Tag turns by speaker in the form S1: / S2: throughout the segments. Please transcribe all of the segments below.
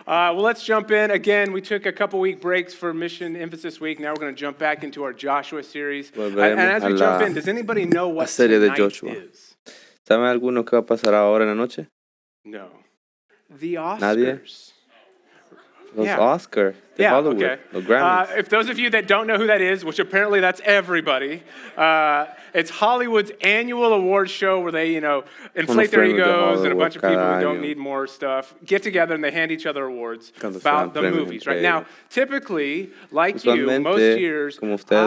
S1: Well, let's jump in. Again, we took a couple week breaks for Mission Emphasis Week. Now we're going to jump back into our Joshua series. And as we jump in, does anybody know what
S2: serie de
S1: tonight
S2: Joshua.
S1: is?
S2: ¿Saben alguno qué va a pasar ahora en la noche?
S1: No. The Oscars.
S2: ¿Nadie? Los
S1: Yeah.
S2: Oscar de Hollywood,
S1: okay.
S2: los Grammys.
S1: If those of you that don't know who that is, which apparently that's everybody, it's Hollywood's annual awards show where they, inflate their
S2: premios de
S1: egos and a bunch of people
S2: Hollywood
S1: who don't
S2: cada
S1: need more stuff get together and they hand each other awards
S2: Cuando se
S1: about
S2: dan
S1: the
S2: premios
S1: movies.
S2: entre
S1: Right now,
S2: ellos.
S1: typically, like you,
S2: Usualmente,
S1: most years,
S2: como ustedes,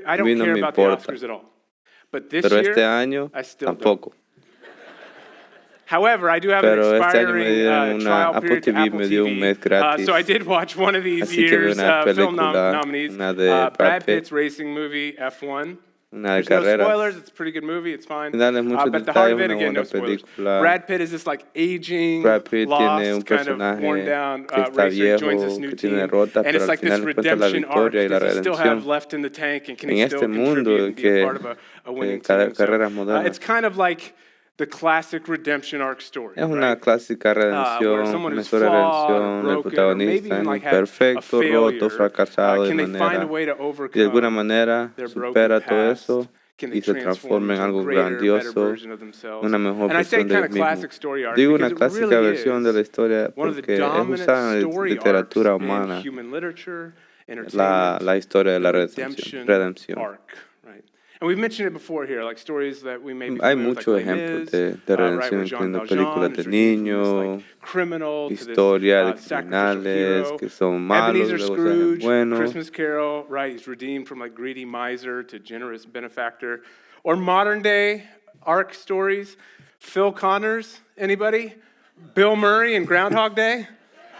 S1: I don't
S2: a mí no
S1: care
S2: me
S1: about the
S2: importa.
S1: Oscars at all. But this
S2: Pero
S1: year,
S2: este año
S1: I still
S2: tampoco.
S1: don't. However, I do have an
S2: Pero este año me
S1: expiring
S2: dieron una
S1: trial
S2: Apple
S1: period to
S2: TV,
S1: Apple
S2: me dio un
S1: TV.
S2: mes gratis.
S1: So I did watch one of these
S2: Así que vi
S1: year's
S2: una
S1: film
S2: película,
S1: nominees,
S2: una de
S1: Brad
S2: Pitt.
S1: Pitt's racing movie, F1.
S2: Una de
S1: There's no
S2: carreras.
S1: spoilers, it's a pretty good movie, it's fine.
S2: Sin darles muchos
S1: But the heart of
S2: detalles,
S1: it,
S2: una
S1: again, no
S2: buena
S1: spoilers.
S2: película.
S1: Brad Pitt is this like aging,
S2: Brad Pitt tiene un
S1: lost, kind of
S2: personaje
S1: worn down
S2: que está
S1: racer, joins this
S2: viejo,
S1: new
S2: que tiene
S1: team,
S2: derrotas,
S1: and
S2: pero
S1: it's
S2: al
S1: like this
S2: final encuentra la
S1: redemption arc.
S2: victoria y la
S1: Does he still have
S2: redención.
S1: left in the tank, and can he
S2: En
S1: still
S2: este mundo
S1: contribute and be a
S2: que
S1: part of a winning
S2: cada
S1: team? So,
S2: carreras modernas.
S1: it's kind of like the classic redemption arc story.
S2: Es una
S1: right?
S2: clásica
S1: Where
S2: redención,
S1: someone
S2: una
S1: who's
S2: historia de
S1: flawed,
S2: redención, el
S1: broken, or maybe
S2: protagonista
S1: even
S2: es
S1: like had a
S2: imperfecto, roto,
S1: failure.
S2: fracasado de
S1: Can they find a
S2: manera,
S1: way to
S2: y de alguna
S1: overcome
S2: manera
S1: their broken
S2: supera todo
S1: past?
S2: eso
S1: Can they
S2: y se
S1: transform
S2: transforma en
S1: into a
S2: algo
S1: greater, better
S2: grandioso,
S1: version of themselves?
S2: una mejor
S1: And I say
S2: versión de
S1: kind
S2: ellos
S1: of classic
S2: mismos.
S1: story arc
S2: Digo
S1: because
S2: una
S1: it
S2: clásica
S1: really
S2: versión de la
S1: is
S2: historia
S1: one of the
S2: porque es
S1: dominant
S2: usada en la
S1: story
S2: literatura
S1: arcs in
S2: humana,
S1: human literature,
S2: la
S1: entertainment,
S2: historia de la
S1: the
S2: redención.
S1: redemption arc, right? And we've mentioned it before here, like stories that we may be
S2: Hay
S1: familiar with,
S2: muchos
S1: like Les
S2: ejemplos
S1: Mis,
S2: de
S1: right, where
S2: redención,
S1: Jean
S2: incluyendo
S1: Valjean
S2: películas de
S1: is redeemed from this,
S2: niños,
S1: like, criminal to this
S2: historia de
S1: sacrificial
S2: criminales
S1: hero.
S2: que son malos,
S1: Ebenezer
S2: luego se hacen
S1: Scrooge,
S2: buenos.
S1: Christmas Carol, right? He's redeemed from like greedy miser to generous benefactor. Or modern day arc stories, Phil Connors, anybody? Bill Murray in Groundhog Day,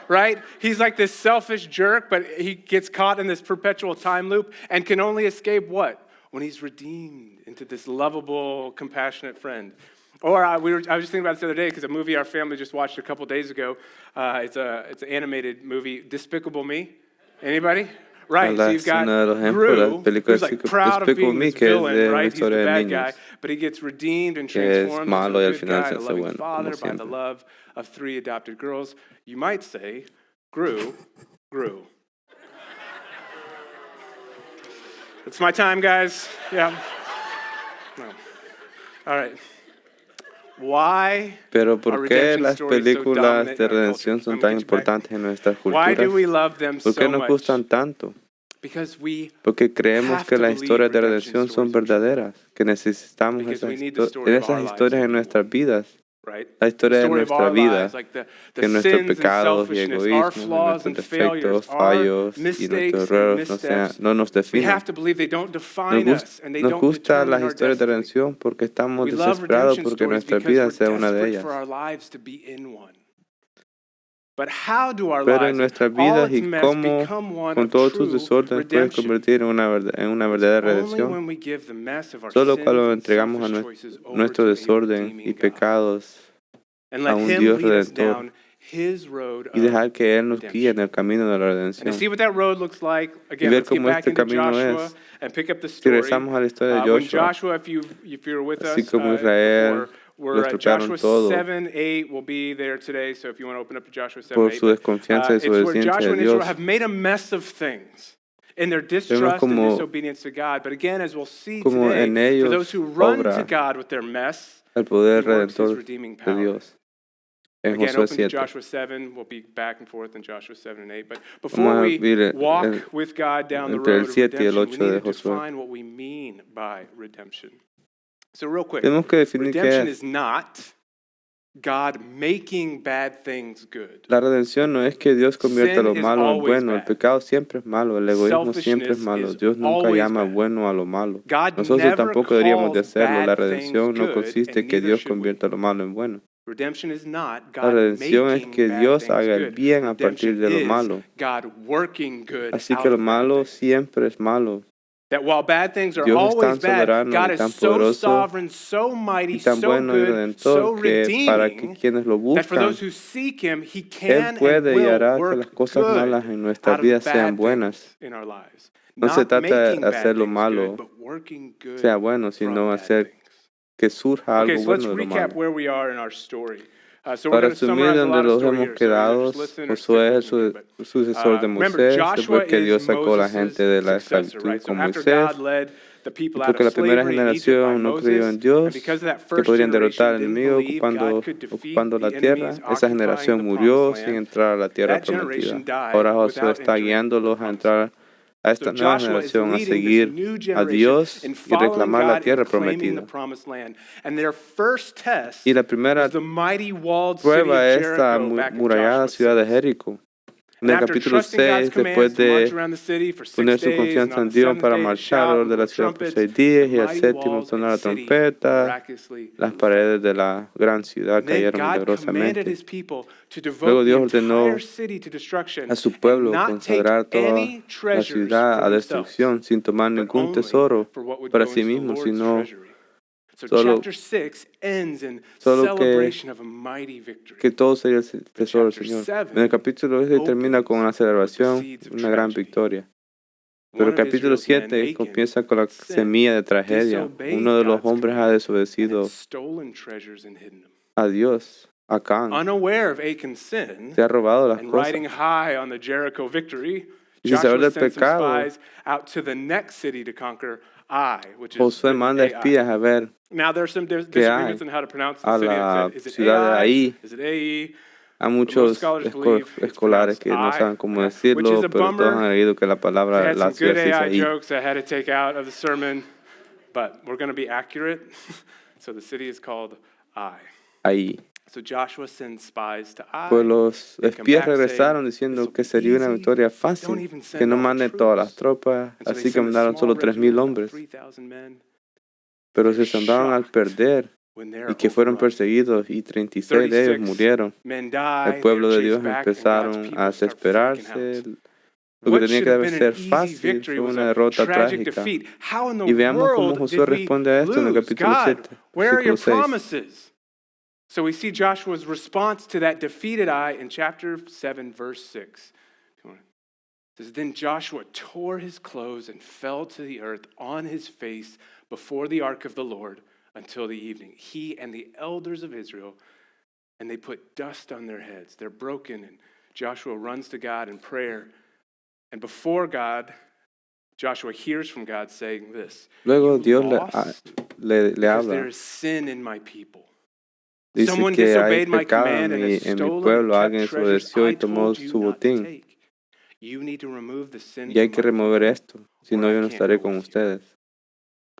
S1: right? He's like this selfish jerk, but he gets caught in this perpetual time loop and can only escape what? When he's redeemed into this lovable, compassionate friend. Or I was just thinking about this the other day because a movie our family just watched a couple days ago. It's an animated movie, Despicable Me. Anybody? Right, so you've got Gru, who's like proud of being this villain, right? He's the bad guy, but he gets redeemed and transformed into a good guy, a loving father by the love of 3 adopted girls. You might say, Gru. It's my time, guys. Yeah. No. All right. Why
S2: Pero
S1: are
S2: ¿por qué
S1: redemption
S2: las
S1: stories so
S2: películas
S1: dominant
S2: de
S1: in our
S2: redención
S1: culture?
S2: son
S1: Let me
S2: tan
S1: get you back.
S2: importantes en nuestras
S1: Why do we
S2: culturas?
S1: love them
S2: ¿Por
S1: so
S2: qué nos
S1: much?
S2: gustan tanto?
S1: Because we
S2: Porque creemos
S1: have
S2: que
S1: to
S2: las
S1: believe
S2: historias de
S1: redemption
S2: redención son
S1: stories are true,
S2: verdaderas, que necesitamos
S1: Because we need the story of
S2: esas
S1: our lives
S2: historias en
S1: in
S2: nuestras vidas,
S1: right?
S2: la historia de
S1: Story of
S2: nuestra
S1: our
S2: vida,
S1: lives, like the
S2: que nuestros
S1: sins and
S2: pecados y
S1: selfishness, our
S2: egoísmos,
S1: flaws
S2: nuestros
S1: and
S2: defectos,
S1: failures, our
S2: fallos y
S1: mistakes
S2: nuestros
S1: and
S2: errores
S1: missteps.
S2: no nos
S1: We
S2: definan.
S1: have to believe they don't define
S2: Nos,
S1: us and they
S2: nos
S1: don't
S2: gustan
S1: determine
S2: las
S1: our
S2: historias de
S1: destiny.
S2: redención porque estamos
S1: We love
S2: desesperados
S1: redemption
S2: porque
S1: stories
S2: nuestra
S1: because
S2: vida
S1: we're
S2: sea una de
S1: desperate
S2: ellas.
S1: for our lives to be in one. But how do our
S2: Pero
S1: lives,
S2: en nuestras
S1: all
S2: vidas
S1: its
S2: y
S1: mess,
S2: cómo
S1: become one
S2: con
S1: of
S2: todos tus
S1: true
S2: desórdenes puedes
S1: redemption?
S2: convertir en una verdadera
S1: Only
S2: redención?
S1: when we give the mess of our
S2: Solo
S1: sins
S2: cuando
S1: and
S2: entregamos a
S1: selfish choices over
S2: nuestro
S1: to a
S2: desorden y
S1: redeeming God.
S2: pecados
S1: And
S2: a
S1: let
S2: un
S1: him
S2: Dios
S1: lead us
S2: redentor
S1: down his road
S2: y dejar
S1: of
S2: que Él nos guíe en
S1: redemption.
S2: el camino de la
S1: And to
S2: redención.
S1: see what that road looks like,
S2: Y
S1: again,
S2: ver
S1: let's get
S2: cómo
S1: back
S2: este
S1: into
S2: camino
S1: Joshua
S2: es.
S1: and pick up the
S2: Si
S1: story.
S2: regresamos a la historia de
S1: When
S2: Joshua,
S1: Joshua, if you're with
S2: así
S1: us
S2: como Israel
S1: before, we're
S2: lo
S1: at
S2: estropearon
S1: Joshua
S2: todo
S1: 7:8. We'll be there today, so if you want to open up to Joshua
S2: por
S1: 7:8.
S2: su desconfianza y
S1: It's
S2: su
S1: where
S2: obediencia
S1: Joshua
S2: de
S1: and Israel
S2: Dios.
S1: have made a mess of things in their
S2: Vemos
S1: distrust and
S2: como,
S1: disobedience to God. But again, as we'll see
S2: como
S1: today,
S2: en
S1: for
S2: ellos
S1: those who run to
S2: obra
S1: God with their mess,
S2: el poder
S1: He works His
S2: redentor
S1: redeeming
S2: de
S1: power.
S2: Dios. En
S1: Again,
S2: Josué
S1: open to
S2: 7.
S1: Joshua 7. We'll be back and forth in Joshua 7 and 8. But
S2: Vamos
S1: before
S2: a
S1: we
S2: ver
S1: walk with God down the
S2: entre el
S1: road of
S2: 7 y el
S1: redemption,
S2: 8
S1: we
S2: de
S1: need to
S2: Josué.
S1: define what we mean by redemption. So real quick,
S2: Tenemos que definir qué
S1: redemption
S2: es.
S1: is not God making bad things good.
S2: La redención no es que Dios convierta lo
S1: Sin is
S2: malo en
S1: always
S2: bueno, el
S1: bad.
S2: pecado siempre es malo, el egoísmo siempre es
S1: Selfishness
S2: malo.
S1: is
S2: Dios nunca
S1: always
S2: llama
S1: bad.
S2: bueno a lo malo.
S1: God
S2: Nosotros
S1: never
S2: tampoco deberíamos de
S1: calls
S2: hacerlo. La
S1: bad
S2: redención
S1: things
S2: no
S1: good,
S2: consiste
S1: and
S2: que
S1: neither
S2: Dios
S1: should we.
S2: convierta lo malo en bueno.
S1: Redemption is not
S2: La
S1: God
S2: redención es
S1: making
S2: que
S1: bad
S2: Dios
S1: things
S2: haga el
S1: good.
S2: bien a partir
S1: Redemption
S2: de lo
S1: is
S2: malo.
S1: God working good
S2: Así
S1: out
S2: que lo
S1: of bad
S2: malo
S1: things.
S2: siempre es malo.
S1: That while bad things are
S2: Dios es
S1: always
S2: tan
S1: bad,
S2: soberano
S1: God
S2: y
S1: is
S2: tan
S1: so
S2: poderoso
S1: sovereign, so mighty,
S2: y tan
S1: so
S2: bueno y
S1: good, so
S2: redentor que para que
S1: redeeming,
S2: quienes lo
S1: that for those
S2: buscan,
S1: who seek Him, He
S2: Él
S1: can and
S2: puede y
S1: will
S2: hará que las
S1: work
S2: cosas malas
S1: good
S2: en nuestras
S1: out of
S2: vidas
S1: bad
S2: sean buenas.
S1: things in our lives.
S2: No se
S1: Not
S2: trata de
S1: making bad
S2: hacer lo
S1: things
S2: malo
S1: good, but working good
S2: sea bueno,
S1: from
S2: sino
S1: bad
S2: hacer
S1: things.
S2: que surja
S1: Okay,
S2: algo
S1: so let's
S2: bueno de lo
S1: recap
S2: malo.
S1: where we are in our story. So we're
S2: Para
S1: going to
S2: resumir
S1: summarize a
S2: donde
S1: lot of
S2: los
S1: story
S2: hemos
S1: here. So either
S2: quedado,
S1: just listen or
S2: Josué es
S1: stick with me.
S2: el sucesor de
S1: Remember,
S2: Moisés,
S1: Joshua
S2: después que Dios
S1: is
S2: sacó a la
S1: Moses'
S2: gente de la
S1: successor,
S2: esclavitud
S1: right? So
S2: con
S1: after
S2: Moisés,
S1: God led the
S2: y
S1: people out
S2: porque
S1: of
S2: la primera
S1: slavery in Egypt by
S2: generación no creyó en
S1: Moses, and
S2: Dios,
S1: because that
S2: que
S1: first
S2: podrían derrotar
S1: generation
S2: al
S1: didn't
S2: enemigo
S1: believe God could
S2: ocupando
S1: defeat
S2: la
S1: the
S2: tierra,
S1: enemies
S2: esa
S1: occupying
S2: generación
S1: the
S2: murió
S1: promised
S2: sin
S1: land,
S2: entrar a la tierra
S1: that generation
S2: prometida.
S1: died
S2: Ahora Josué
S1: without
S2: está
S1: entering
S2: guiándolos
S1: the
S2: a
S1: promised land.
S2: entrar a
S1: So
S2: esta nueva
S1: Joshua is
S2: generación a
S1: leading this
S2: seguir
S1: new
S2: a
S1: generation
S2: Dios
S1: in
S2: y
S1: following
S2: reclamar la
S1: God
S2: tierra
S1: and claiming the
S2: prometida.
S1: promised land. And their first test
S2: Y la
S1: was
S2: primera
S1: the mighty walled city
S2: prueba
S1: of
S2: es esta
S1: Jericho back in
S2: murallada
S1: Joshua
S2: ciudad de
S1: 6.
S2: Jericó. En
S1: And
S2: el
S1: after
S2: capítulo
S1: trusting God's
S2: 6, después
S1: commands to march
S2: de
S1: around the city for 6
S2: poner su
S1: days, and
S2: confianza
S1: on
S2: en
S1: the
S2: Dios
S1: seventh
S2: para
S1: day to
S2: marchar
S1: shout
S2: alrededor
S1: and
S2: de la
S1: blow
S2: ciudad por
S1: trumpets,
S2: 6
S1: the
S2: días y al
S1: mighty
S2: séptimo
S1: walls of
S2: sonar
S1: the
S2: la
S1: city
S2: trompeta,
S1: miraculously
S2: las
S1: fell.
S2: paredes de la gran ciudad
S1: And then
S2: cayeron
S1: God commanded
S2: milagrosamente.
S1: his people to
S2: Luego
S1: devote the
S2: Dios
S1: entire
S2: ordenó
S1: city to destruction
S2: a su
S1: and
S2: pueblo
S1: not take
S2: consagrar toda
S1: any
S2: la
S1: treasures
S2: ciudad
S1: for
S2: a
S1: themselves,
S2: destrucción sin tomar
S1: but
S2: ningún
S1: only
S2: tesoro
S1: for what would
S2: para
S1: go
S2: sí
S1: into the
S2: mismos,
S1: Lord's
S2: sino
S1: treasury. So
S2: solo,
S1: chapter 6 ends in
S2: solo
S1: celebration of a mighty victory.
S2: que todo sería el
S1: But
S2: tesoro del
S1: chapter
S2: Señor.
S1: 7
S2: En el capítulo 7 termina con una
S1: opens with the
S2: celebración,
S1: seeds of
S2: una gran
S1: tragedy.
S2: victoria. Pero
S1: One
S2: el
S1: of
S2: capítulo
S1: Israel's men,
S2: 7
S1: Achan,
S2: comienza con la
S1: sin
S2: semilla de tragedia.
S1: disobeyed
S2: Uno de los
S1: God's
S2: hombres ha
S1: command and
S2: desobedecido
S1: had stolen treasures and hidden them.
S2: a Dios, Acán.
S1: Unaware of Achan's sin
S2: Se ha robado las
S1: and
S2: cosas.
S1: riding high on the Jericho victory,
S2: Y sin saber
S1: Joshua
S2: del
S1: sent some
S2: pecado,
S1: spies out to the next city to conquer Ai, which is
S2: Josué
S1: written
S2: manda
S1: Ai.
S2: espías a ver
S1: Now there's some
S2: qué
S1: disagreements
S2: hay
S1: on how to pronounce
S2: a
S1: the city.
S2: la
S1: Is it
S2: ciudad de
S1: Ai?
S2: Ahí.
S1: Is it Ai?
S2: Hay
S1: But most
S2: muchos
S1: scholars believe it's
S2: escolares
S1: pronounced
S2: que no
S1: Ai,
S2: saben cómo
S1: which is
S2: decirlo,
S1: a
S2: pero todos
S1: bummer.
S2: han leído que la
S1: They
S2: palabra,
S1: had
S2: la
S1: some
S2: ciudad
S1: good
S2: se dice
S1: AI
S2: ahí.
S1: jokes I had to take out of the sermon, but we're going to be accurate. So the city is called Ai.
S2: Ahí.
S1: So Joshua sends spies to Ai.
S2: Pues los
S1: They come
S2: espías
S1: back saying,
S2: regresaron
S1: "This'll
S2: diciendo que
S1: be
S2: sería una
S1: easy.
S2: victoria
S1: Don't
S2: fácil,
S1: even
S2: que
S1: send
S2: no
S1: all the
S2: manden todas las
S1: troops."
S2: tropas,
S1: And so they
S2: así que
S1: sent a
S2: mandaron
S1: small
S2: solo 3,000
S1: regiment of
S2: hombres.
S1: 3,000 men.
S2: Pero
S1: They're
S2: se asombraron al
S1: shocked
S2: perder
S1: when they're
S2: y que fueron
S1: overrun.
S2: perseguidos y 36 de ellos
S1: 36
S2: murieron.
S1: men
S2: El
S1: die,
S2: pueblo
S1: they're
S2: de Dios
S1: chased back, and God's
S2: empezaron
S1: people
S2: a
S1: start freaking
S2: desesperarse.
S1: out.
S2: Lo que
S1: What
S2: tenía
S1: should
S2: que
S1: have been an
S2: ser
S1: easy
S2: fácil
S1: victory
S2: fue
S1: was
S2: una
S1: a
S2: derrota
S1: tragic
S2: trágica.
S1: defeat. How in the
S2: Y veamos cómo
S1: world
S2: Josué
S1: did we
S2: responde a esto en el
S1: lose?
S2: capítulo
S1: God,
S2: 7,
S1: where are your
S2: versículo 6.
S1: promises? So we see Joshua's response to that defeated Ai in chapter 7, verse 6. It says, "Then Joshua tore his clothes and fell to the earth on his face before the ark of the Lord until the evening. He and the elders of Israel, and they put dust on their heads. They're broken, and Joshua runs to God in prayer. And before God, Joshua hears from God saying this,
S2: Luego
S1: "You
S2: Dios
S1: lost
S2: le
S1: because there
S2: habla.
S1: is sin in my people.
S2: Dice
S1: Someone
S2: que hay
S1: disobeyed my
S2: pecado
S1: command and has
S2: en mi
S1: stolen and
S2: pueblo,
S1: kept
S2: alguien
S1: treasures
S2: desobedeció
S1: I
S2: y tomó
S1: told you
S2: su
S1: not to
S2: botín.
S1: take. You need to remove the sin
S2: Y hay
S1: from
S2: que
S1: my
S2: remover
S1: people,
S2: esto, si no
S1: or I
S2: yo no
S1: can't
S2: estaré
S1: go
S2: con
S1: with you."
S2: ustedes.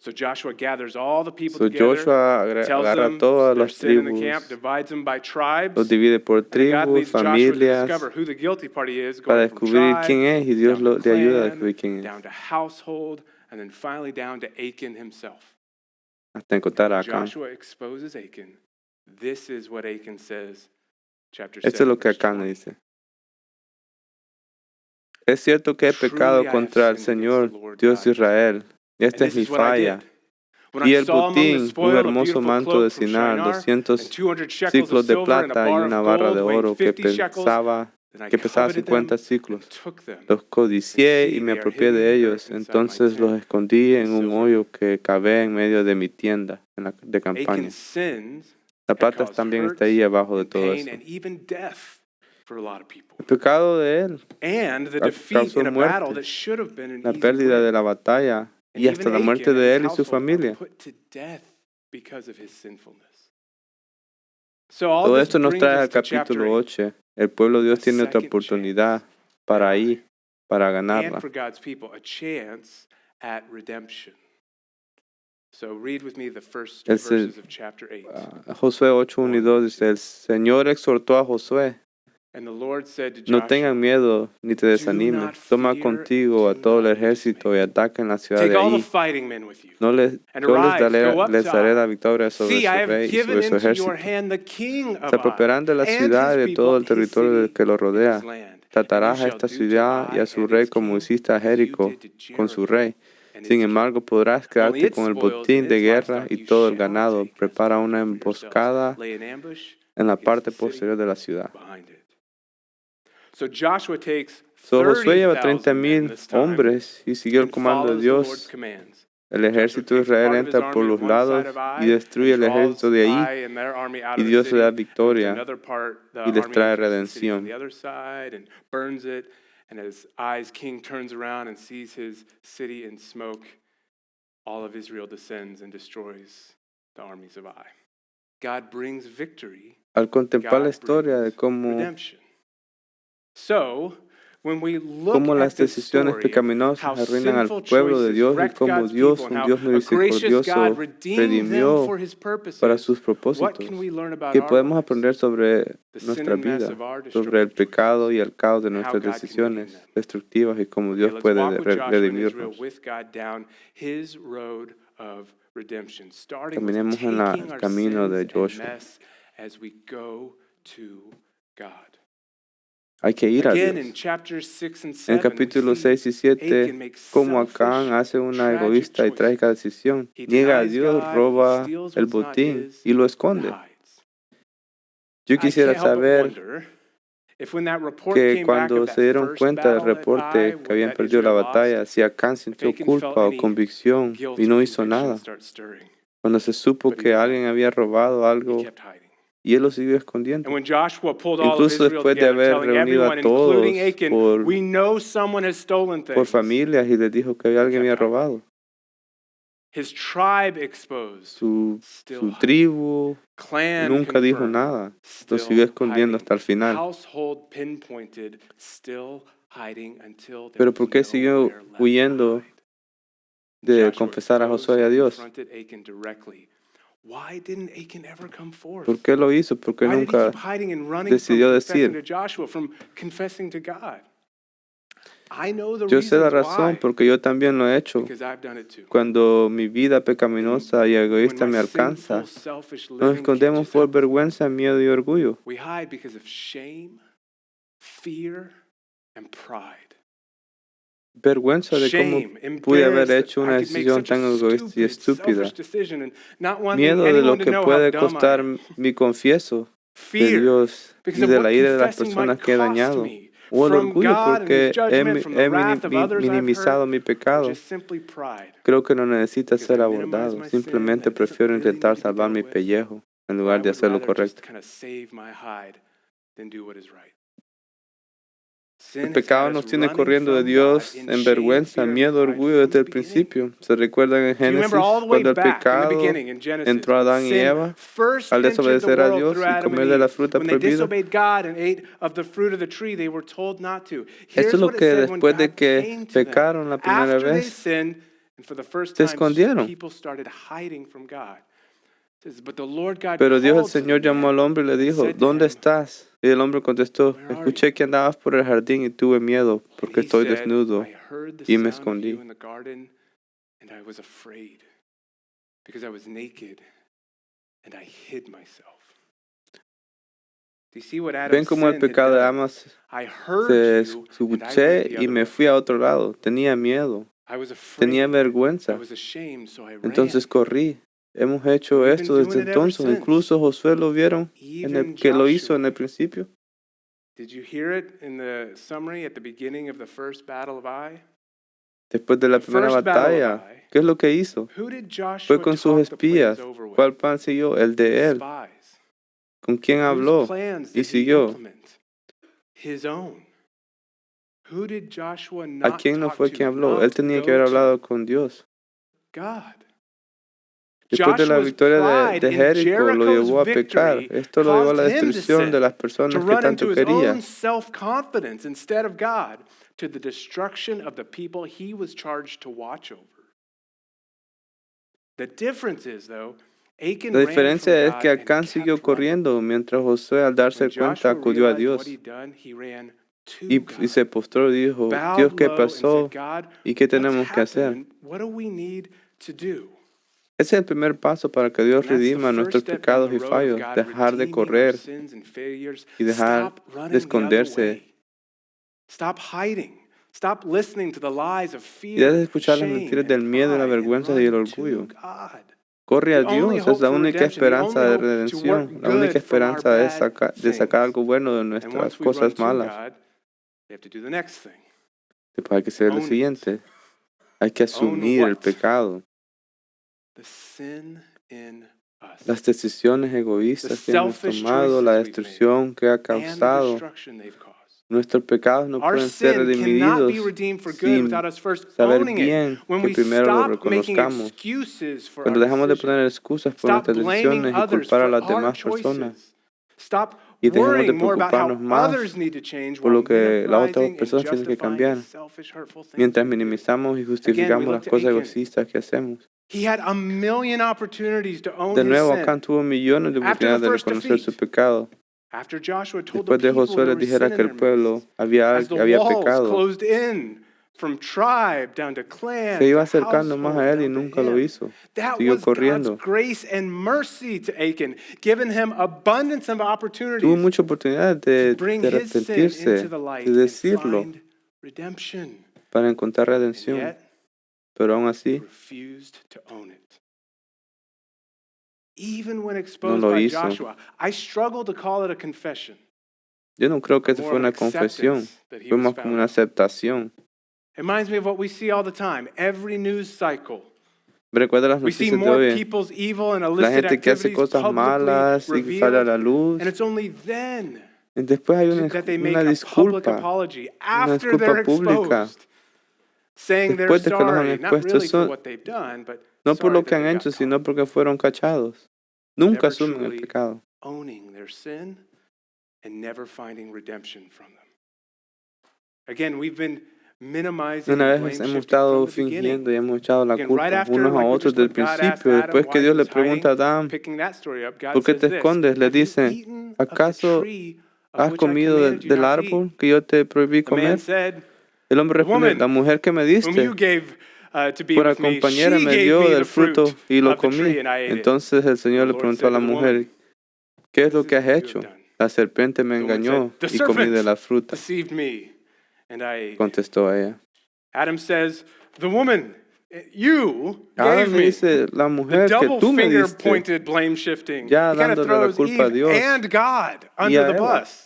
S1: So Joshua gathers all the people
S2: So
S1: together,
S2: Joshua
S1: tells
S2: agarra
S1: them
S2: todas
S1: their
S2: las
S1: sin in the camp,
S2: tribus,
S1: divides them by
S2: los
S1: tribes,
S2: divide por
S1: and then God
S2: tribus,
S1: leads Joshua to
S2: familias,
S1: discover who the guilty party is,
S2: para
S1: going from
S2: descubrir quién
S1: tribe
S2: es y Dios
S1: down to
S2: le ayuda a
S1: clan,
S2: descubrir quién es,
S1: down to household, and then finally down to Achan himself.
S2: hasta encontrar a
S1: When
S2: Acán.
S1: Joshua exposes Achan, this is what Achan says, chapter
S2: Esto es
S1: 7,
S2: lo que
S1: verse
S2: Acán
S1: 20.
S2: dice. Es cierto que he pecado
S1: Truly I have
S2: contra el
S1: sinned against
S2: Señor,
S1: the Lord
S2: Dios de
S1: God.
S2: Israel, y
S1: And
S2: esta es
S1: this
S2: mi
S1: is what I
S2: falla.
S1: did. When
S2: Y
S1: I
S2: el
S1: saw among the
S2: botín, un
S1: spoil a
S2: hermoso
S1: beautiful
S2: manto
S1: cloak
S2: de
S1: from
S2: Sinar,
S1: Shinar,
S2: 200
S1: and 200 shekels
S2: ciclos
S1: of
S2: de
S1: silver, and a
S2: plata y
S1: bar
S2: una
S1: of
S2: barra de
S1: gold weighing
S2: oro que
S1: 50 shekels,
S2: pesaba,
S1: then I
S2: que pesaba
S1: coveted them
S2: 50
S1: and
S2: ciclos.
S1: took them.
S2: Los codicié
S1: And see,
S2: y me
S1: they are
S2: apropié
S1: hidden
S2: de
S1: in the
S2: ellos.
S1: earth inside my
S2: Entonces los
S1: tent
S2: escondí
S1: in
S2: en un
S1: silver.
S2: hoyo que cavé en medio de mi tienda de campaña.
S1: Achan's sins
S2: La
S1: had
S2: plata
S1: caused
S2: también
S1: hurt
S2: está ahí abajo de
S1: and
S2: todo
S1: pain
S2: eso.
S1: and even death for a lot of people.
S2: El pecado de él
S1: And the
S2: ca-
S1: defeat
S2: causó
S1: in a battle
S2: muerte,
S1: that should have been an
S2: la
S1: easy
S2: pérdida de
S1: win.
S2: la batalla
S1: And
S2: y hasta
S1: even
S2: la muerte
S1: Achan and
S2: de
S1: his
S2: él y su
S1: household are
S2: familia.
S1: put to death because of his sinfulness. So all
S2: Todo
S1: this
S2: esto nos
S1: brings
S2: trae
S1: us
S2: al
S1: to chapter
S2: capítulo
S1: 8,
S2: 8. El pueblo de
S1: a
S2: Dios tiene otra
S1: second
S2: oportunidad
S1: chance
S2: para
S1: at
S2: ir, para
S1: and
S2: ganarla.
S1: for God's people, a chance at redemption. So read with me the first two
S2: El se-
S1: verses of chapter 8.
S2: Josué 8, 1 y 2 dice, el Señor exhortó a Josué,
S1: And the Lord said to
S2: no
S1: Joshua,
S2: tengan miedo ni te desanimes,
S1: not
S2: toma
S1: fear,
S2: contigo a
S1: do
S2: todo el
S1: not be
S2: ejército y
S1: dismayed.
S2: ataquen la ciudad
S1: take
S2: de
S1: all the
S2: ahí.
S1: fighting men with you.
S2: No les,
S1: And
S2: yo les
S1: arise, go up
S2: les
S1: to
S2: daré
S1: Ai.
S2: la victoria sobre
S1: See,
S2: su
S1: I have
S2: rey y
S1: given
S2: sobre su
S1: into your
S2: ejército.
S1: hand the king of
S2: Se apropiarán de la
S1: Ai, and
S2: ciudad y
S1: his
S2: de todo el
S1: people, his
S2: territorio
S1: city,
S2: que lo
S1: and
S2: rodea.
S1: his land.
S2: Tratarás
S1: And
S2: a
S1: you shall
S2: esta
S1: do to
S2: ciudad y
S1: Ai
S2: a su
S1: and
S2: rey
S1: its
S2: como
S1: king
S2: hiciste a
S1: as you
S2: Jericó
S1: did to
S2: con su
S1: Jericho
S2: rey.
S1: and
S2: Sin
S1: its king.
S2: embargo, podrás
S1: Only
S2: quedarte
S1: its
S2: con el
S1: spoils
S2: botín
S1: and
S2: de
S1: its
S2: guerra
S1: livestock
S2: y
S1: you
S2: todo el
S1: shall
S2: ganado.
S1: take as
S2: Prepara una
S1: bounty for yourselves.
S2: emboscada
S1: Lay an ambush
S2: en la
S1: against
S2: parte
S1: the city
S2: posterior de la ciudad.
S1: behind it. So Joshua takes
S2: So Josué lleva
S1: 30,000 men
S2: 30,000
S1: this time
S2: hombres y siguió el
S1: and
S2: comando de
S1: follows the Lord's
S2: Dios
S1: commands.
S2: El ejército de Israel entra por los lados y destruye el ejército de ahí, y Dios le da victoria y les trae redención.
S1: And as Ai's king turns around and sees his city in smoke, all of Israel descends and destroys the armies of Ai. God brings victory.
S2: Al contemplar la
S1: God
S2: historia de
S1: brings
S2: cómo
S1: redemption. So, when we look
S2: cómo las
S1: at this
S2: decisiones
S1: story, how
S2: pecaminosas arruinan al
S1: sinful
S2: pueblo de
S1: choices
S2: Dios y
S1: wrecked
S2: cómo
S1: God's
S2: Dios,
S1: people,
S2: un
S1: and how
S2: Dios
S1: a gracious
S2: misericordioso,
S1: God redeemed them
S2: redimió
S1: for his
S2: para
S1: purposes,
S2: sus
S1: what
S2: propósitos.
S1: can we learn about
S2: ¿Qué
S1: our
S2: podemos
S1: lives?
S2: aprender sobre
S1: The sin
S2: nuestra
S1: and mess
S2: vida,
S1: of our
S2: sobre el
S1: destructive
S2: pecado
S1: choices,
S2: y el caos de
S1: and how
S2: nuestras
S1: God can redeem
S2: decisiones
S1: them.
S2: destructivas y cómo
S1: Okay,
S2: Dios
S1: let's
S2: puede
S1: walk with Joshua and Israel
S2: redimirnos?
S1: with God down his road of redemption, starting with
S2: Caminemos en
S1: taking
S2: el
S1: our
S2: camino de
S1: sins and
S2: Joshua.
S1: mess as we go to God.
S2: Hay que ir a
S1: Again, in
S2: Dios.
S1: chapters 6 and
S2: En
S1: 7,
S2: el capítulo
S1: we see
S2: 6 y 7,
S1: Achan makes
S2: como Acán
S1: selfish,
S2: hace una
S1: tragic
S2: egoísta y
S1: choices.
S2: trágica decisión,
S1: He
S2: niega a
S1: denies
S2: Dios,
S1: God, he
S2: roba
S1: steals
S2: el
S1: what's not
S2: botín
S1: his,
S2: y lo
S1: and
S2: esconde.
S1: hides.
S2: Yo
S1: I
S2: quisiera
S1: can't help but
S2: saber
S1: wonder if when that report
S2: que
S1: came back of
S2: cuando
S1: that
S2: se dieron
S1: first
S2: cuenta del
S1: battle at Ai
S2: reporte que habían
S1: that
S2: perdido la
S1: Israel lost,
S2: batalla, si Acán sintió
S1: Achan felt
S2: culpa o
S1: any
S2: convicción
S1: guilt
S2: y
S1: or
S2: no hizo
S1: conviction
S2: nada,
S1: start stirring,
S2: cuando se supo
S1: but he
S2: que
S1: didn't.
S2: alguien había robado
S1: He
S2: algo
S1: kept hiding.
S2: y él lo siguió
S1: And
S2: escondiendo.
S1: when Joshua pulled all of
S2: Incluso
S1: Israel
S2: después de
S1: together,
S2: haber
S1: telling
S2: reunido
S1: everyone,
S2: a todos
S1: including Achan, we know someone has stolen
S2: por
S1: things.
S2: familias y les dijo que alguien había robado.
S1: His tribe exposed,
S2: Su
S1: still hiding.
S2: tribu
S1: Clan
S2: nunca dijo
S1: confirmed,
S2: nada, lo
S1: still
S2: siguió escondiendo
S1: hiding.
S2: hasta el final.
S1: Household pinpointed, still hiding until there
S2: Pero
S1: was
S2: ¿por qué siguió
S1: nowhere left
S2: huyendo
S1: to hide.
S2: de
S1: Joshua
S2: confesar a
S1: exposed
S2: Josué y a
S1: and
S2: Dios?
S1: confronted Achan directly. Why didn't Achan ever come forth?
S2: ¿Por qué lo hizo? ¿Por qué
S1: Why did he
S2: nunca
S1: keep hiding and running from
S2: decidió
S1: confessing to
S2: decir?
S1: Joshua, from confessing to God? I know the
S2: Yo sé la
S1: reasons
S2: razón
S1: why,
S2: porque yo también lo he hecho.
S1: because I've done it too.
S2: Cuando mi vida pecaminosa y
S1: When
S2: egoísta
S1: my
S2: me alcanza,
S1: sinful, selfish
S2: nos
S1: living
S2: escondemos
S1: catches
S2: por
S1: up with me,
S2: vergüenza, miedo y orgullo.
S1: we hide because of shame, fear, and pride.
S2: Vergüenza de cómo
S1: Shame,
S2: pude haber
S1: embarrassed
S2: hecho
S1: that
S2: una
S1: I could make
S2: decisión
S1: such a
S2: tan egoísta y
S1: stupid, selfish
S2: estúpida.
S1: decision and not wanting
S2: Miedo de lo
S1: anyone to
S2: que
S1: know how
S2: puede
S1: dumb I
S2: costar
S1: am.
S2: mi confieso de
S1: Fear,
S2: Dios
S1: because
S2: y
S1: of
S2: de
S1: what
S2: la ira de las
S1: confessing
S2: personas
S1: might
S2: que he
S1: cost
S2: dañado.
S1: me
S2: O el
S1: from
S2: orgullo
S1: God and His
S2: porque
S1: judgment, from the wrath of others I've
S2: minimizado
S1: hurt,
S2: mi
S1: or
S2: pecado.
S1: just simply pride.
S2: Creo que no necesita
S1: Because
S2: ser
S1: I minimize
S2: abordado.
S1: my sin,
S2: Simplemente
S1: that it doesn't
S2: prefiero
S1: really need
S2: intentar
S1: to be
S2: salvar
S1: dealt
S2: mi
S1: with,
S2: pellejo en
S1: or I
S2: lugar de
S1: would
S2: hacer lo
S1: rather just
S2: correcto.
S1: kind of save my hide than do what is right.
S2: El
S1: Sin has
S2: pecado
S1: had
S2: nos
S1: us
S2: tiene
S1: running
S2: corriendo de
S1: from God
S2: Dios
S1: in
S2: en
S1: shame,
S2: vergüenza,
S1: fear, and
S2: miedo,
S1: pride
S2: orgullo
S1: from
S2: desde
S1: the
S2: el
S1: beginning.
S2: principio. ¿Se recuerdan en
S1: Do you remember
S2: Génesis
S1: all the way
S2: cuando el
S1: back in the
S2: pecado
S1: beginning in Genesis
S2: entró
S1: when
S2: Adán y
S1: sin
S2: Eva
S1: first
S2: al
S1: entered the
S2: desobedecer a
S1: world
S2: Dios
S1: through
S2: y
S1: Adam and
S2: comer de la
S1: Eve?
S2: fruta
S1: When they
S2: prohibida?
S1: disobeyed God and ate of the fruit of the tree they were told not to.
S2: Esto es
S1: Here's
S2: lo
S1: what it
S2: que
S1: said when
S2: después de
S1: God
S2: que
S1: came to them.
S2: pecaron la primera
S1: After they
S2: vez,
S1: sinned, and for the first
S2: se
S1: time,
S2: escondieron.
S1: people started hiding from God. It says, but the Lord God
S2: Pero Dios el
S1: called to the
S2: Señor llamó al
S1: man
S2: hombre y le
S1: and
S2: dijo,
S1: said to
S2: ¿dónde
S1: him,
S2: estás? Y el hombre contestó,
S1: where are
S2: escuché
S1: you?
S2: que andabas por el jardín y tuve miedo
S1: And
S2: porque
S1: he
S2: estoy
S1: said,
S2: desnudo
S1: I heard the
S2: y me
S1: sound of you
S2: escondí.
S1: in the garden, and I was afraid because I was naked and I hid myself. Do you see what
S2: Ven
S1: Adam's
S2: como el
S1: sin had
S2: pecado de
S1: done?
S2: Amas
S1: I
S2: se
S1: heard you and I went
S2: escuché
S1: the
S2: y
S1: other
S2: me
S1: way.
S2: fui a otro lado. Tenía miedo,
S1: I was
S2: tenía
S1: afraid. I
S2: vergüenza.
S1: was ashamed, so I ran.
S2: Entonces corrí. Hemos hecho
S1: We've been
S2: esto desde
S1: doing it ever
S2: entonces.
S1: since.
S2: Incluso Josué lo vieron
S1: Even
S2: que lo hizo
S1: Joshua.
S2: en el principio.
S1: Did you hear it in the summary at the beginning of the first battle of Ai?
S2: Después de la
S1: The
S2: primera
S1: first battle of
S2: batalla,
S1: Ai.
S2: ¿qué es lo que hizo?
S1: Who did Joshua
S2: Fue con sus
S1: talk the plans
S2: espías.
S1: over with?
S2: ¿Cuál plan siguió? El de él.
S1: Spies.
S2: ¿Con quién
S1: Whose
S2: habló?
S1: plans
S2: Y
S1: did he
S2: siguió.
S1: implement? His own. Who did Joshua
S2: ¿A
S1: not
S2: quién no
S1: talk
S2: fue
S1: to,
S2: quien habló?
S1: not
S2: Él tenía que
S1: go
S2: haber
S1: to?
S2: hablado con Dios.
S1: God.
S2: Después de la
S1: Joshua's
S2: victoria
S1: pride
S2: de
S1: in
S2: Jericó lo
S1: Jericho's
S2: llevó a pecar.
S1: victory
S2: Esto lo llevó a
S1: caused
S2: la
S1: him to
S2: destrucción de
S1: sin,
S2: las
S1: to
S2: personas que
S1: run
S2: tanto
S1: into his
S2: quería.
S1: own self-confidence instead of God, to the destruction of the people he was charged to watch over. The difference is, though, Achan
S2: La
S1: ran from
S2: diferencia es
S1: God
S2: que
S1: and
S2: Acán siguió
S1: kept running.
S2: corriendo, mientras Josué al darse
S1: When
S2: cuenta
S1: Joshua
S2: acudió a
S1: realized what
S2: Dios
S1: he'd done, he ran to
S2: y
S1: God,
S2: se postró y dijo, Dios,
S1: bowed
S2: ¿qué
S1: low and
S2: pasó?
S1: said, God,
S2: ¿Y qué
S1: what's
S2: tenemos que hacer?
S1: happened? What do we need to do?
S2: Ese es el primer paso para que Dios
S1: And that's the
S2: redima nuestros
S1: first step down
S2: pecados
S1: the
S2: y
S1: road of
S2: fallos,
S1: God
S2: dejar de
S1: redeeming our
S2: correr
S1: sins and failures.
S2: y dejar
S1: Stop
S2: de
S1: running the other
S2: esconderse
S1: way. Stop hiding. Stop listening to the lies of
S2: y deja de
S1: fear,
S2: escuchar las
S1: shame,
S2: mentiras del
S1: and
S2: miedo y la
S1: pride, and
S2: vergüenza y el
S1: run to
S2: orgullo.
S1: God.
S2: Corre a
S1: The only
S2: Dios, es
S1: hope
S2: la
S1: for
S2: única
S1: redemption, the
S2: esperanza
S1: only
S2: de
S1: hope to
S2: redención,
S1: work
S2: la única
S1: good from our
S2: esperanza de
S1: bad
S2: sacar algo
S1: things.
S2: bueno de
S1: And
S2: nuestras
S1: once we run
S2: cosas
S1: to
S2: malas.
S1: God, we have to do the next thing.
S2: Después hay que hacer lo
S1: Own it.
S2: siguiente, hay que
S1: Own
S2: asumir el
S1: what?
S2: pecado.
S1: the sin in us,
S2: las decisiones egoístas que hemos
S1: selfish
S2: tomado, la
S1: choices we've
S2: destrucción que ha
S1: and the
S2: causado.
S1: destruction they've caused.
S2: Nuestros pecados no
S1: Our
S2: pueden ser
S1: sin cannot
S2: redimidos
S1: be redeemed for good
S2: sin
S1: without us first
S2: saber
S1: owning it.
S2: bien
S1: When
S2: que
S1: we
S2: primero lo
S1: stop making
S2: reconozcamos.
S1: excuses for
S2: Cuando
S1: our
S2: dejamos de poner
S1: decisions,
S2: excusas por
S1: stop
S2: nuestras
S1: blaming
S2: decisiones y
S1: others
S2: culpar a
S1: for
S2: las
S1: our
S2: demás personas
S1: choices, stop
S2: y dejemos de
S1: worrying more about how
S2: preocuparnos más
S1: others need to change
S2: por
S1: while
S2: lo que las otras
S1: minimizing and
S2: personas tienen que
S1: justifying the
S2: cambiar,
S1: selfish, hurtful things
S2: mientras
S1: we do.
S2: minimizamos y
S1: Again, we
S2: justificamos
S1: look
S2: las
S1: to
S2: cosas
S1: Achan.
S2: egoístas que hacemos.
S1: He had a million opportunities to own
S2: De
S1: his
S2: nuevo,
S1: sin.
S2: Acán tuvo millones de
S1: After the
S2: oportunidades de
S1: first
S2: reconocer su
S1: defeat,
S2: pecado.
S1: after Joshua told the
S2: Después de
S1: people
S2: Josué
S1: there
S2: les
S1: was
S2: dijera
S1: sin
S2: que
S1: in
S2: el
S1: their
S2: pueblo
S1: midst,
S2: había
S1: as the
S2: había
S1: walls
S2: pecado,
S1: closed in from tribe down to clan,
S2: se iba
S1: to
S2: acercando más
S1: household,
S2: a él y
S1: down to
S2: nunca lo
S1: him.
S2: hizo.
S1: That
S2: Siguió
S1: was God's
S2: corriendo.
S1: grace and mercy to Achan, giving him abundance of
S2: Tuvo
S1: opportunities
S2: muchas oportunidades
S1: to bring
S2: de
S1: his sin
S2: arrepentirse,
S1: into the light
S2: de
S1: and
S2: decirlo,
S1: find redemption.
S2: para encontrar
S1: And
S2: redención.
S1: yet,
S2: Pero aún
S1: he
S2: así,
S1: refused to own it. Even when
S2: no
S1: exposed
S2: lo
S1: by
S2: hizo.
S1: Joshua, I struggle to call it a confession.
S2: Yo no creo que eso
S1: More
S2: fue
S1: of an
S2: una confesión,
S1: acceptance that he
S2: fue
S1: was
S2: más como
S1: found
S2: una
S1: out.
S2: aceptación.
S1: It reminds me of what we see all the time, every news cycle.
S2: Me recuerda las
S1: We see
S2: noticias de
S1: more
S2: hoy.
S1: people's evil and
S2: La
S1: illicit
S2: gente que hace
S1: activities
S2: cosas
S1: publicly
S2: malas y que sale a
S1: revealed,
S2: la luz.
S1: and it's only then
S2: Y después hay
S1: that they make
S2: una
S1: a public
S2: disculpa,
S1: apology
S2: una
S1: after they're
S2: disculpa pública.
S1: exposed, saying they're
S2: Después de que los han
S1: sorry, not
S2: expuesto,
S1: really for
S2: son,
S1: what they've done, but
S2: no por
S1: sorry
S2: lo
S1: that
S2: que han
S1: they
S2: hecho,
S1: got
S2: sino
S1: caught.
S2: porque fueron cachados. Nunca
S1: Never
S2: asumen el
S1: truly
S2: pecado.
S1: owning their sin and never finding redemption from them. Again, we've been minimizing
S2: Una
S1: and
S2: vez
S1: blame
S2: hemos
S1: shifting
S2: estado
S1: from the beginning.
S2: fingiendo y hemos echado la
S1: Again, right
S2: culpa
S1: after,
S2: unos a
S1: like we
S2: otros
S1: just
S2: del
S1: looked, God asked
S2: principio.
S1: Adam
S2: Después
S1: why
S2: que
S1: he
S2: Dios le
S1: was
S2: pregunta a
S1: hiding,
S2: Adán,
S1: picking that story up, God
S2: ¿por qué
S1: says
S2: te
S1: this,
S2: escondes? Le
S1: "Have you
S2: dice,
S1: eaten of the
S2: ¿acaso
S1: tree of
S2: has
S1: which I
S2: comido
S1: commanded you
S2: del
S1: not to eat?"
S2: árbol que yo te prohibí
S1: The man
S2: comer?
S1: said,
S2: El hombre
S1: "The
S2: respondió, la
S1: woman
S2: mujer que me
S1: whom you
S2: diste
S1: gave to be
S2: fuera
S1: with me,
S2: compañera
S1: she
S2: me
S1: gave
S2: dio
S1: me
S2: del
S1: the fruit
S2: fruto y lo
S1: of the tree
S2: comí.
S1: and I ate it."
S2: Entonces el
S1: The
S2: Señor le
S1: Lord
S2: preguntó a
S1: said
S2: la
S1: to the
S2: mujer,
S1: woman,
S2: ¿qué es
S1: "What
S2: lo
S1: is
S2: que
S1: it
S2: has
S1: that you have
S2: hecho?
S1: done?"
S2: La serpiente me
S1: The woman
S2: engañó
S1: said, "The
S2: y comí de
S1: serpent
S2: la fruta,
S1: deceived me and I ate."
S2: contestó ella.
S1: Adam says, "The woman you
S2: Ahora
S1: gave
S2: me
S1: me."
S2: dice la
S1: The
S2: mujer que
S1: double
S2: tú me
S1: finger
S2: diste,
S1: pointed blame shifting.
S2: ya
S1: He kind of
S2: dándole la
S1: throws
S2: culpa a
S1: Eve
S2: Dios
S1: and God
S2: y
S1: under
S2: a
S1: the
S2: Eva.
S1: bus.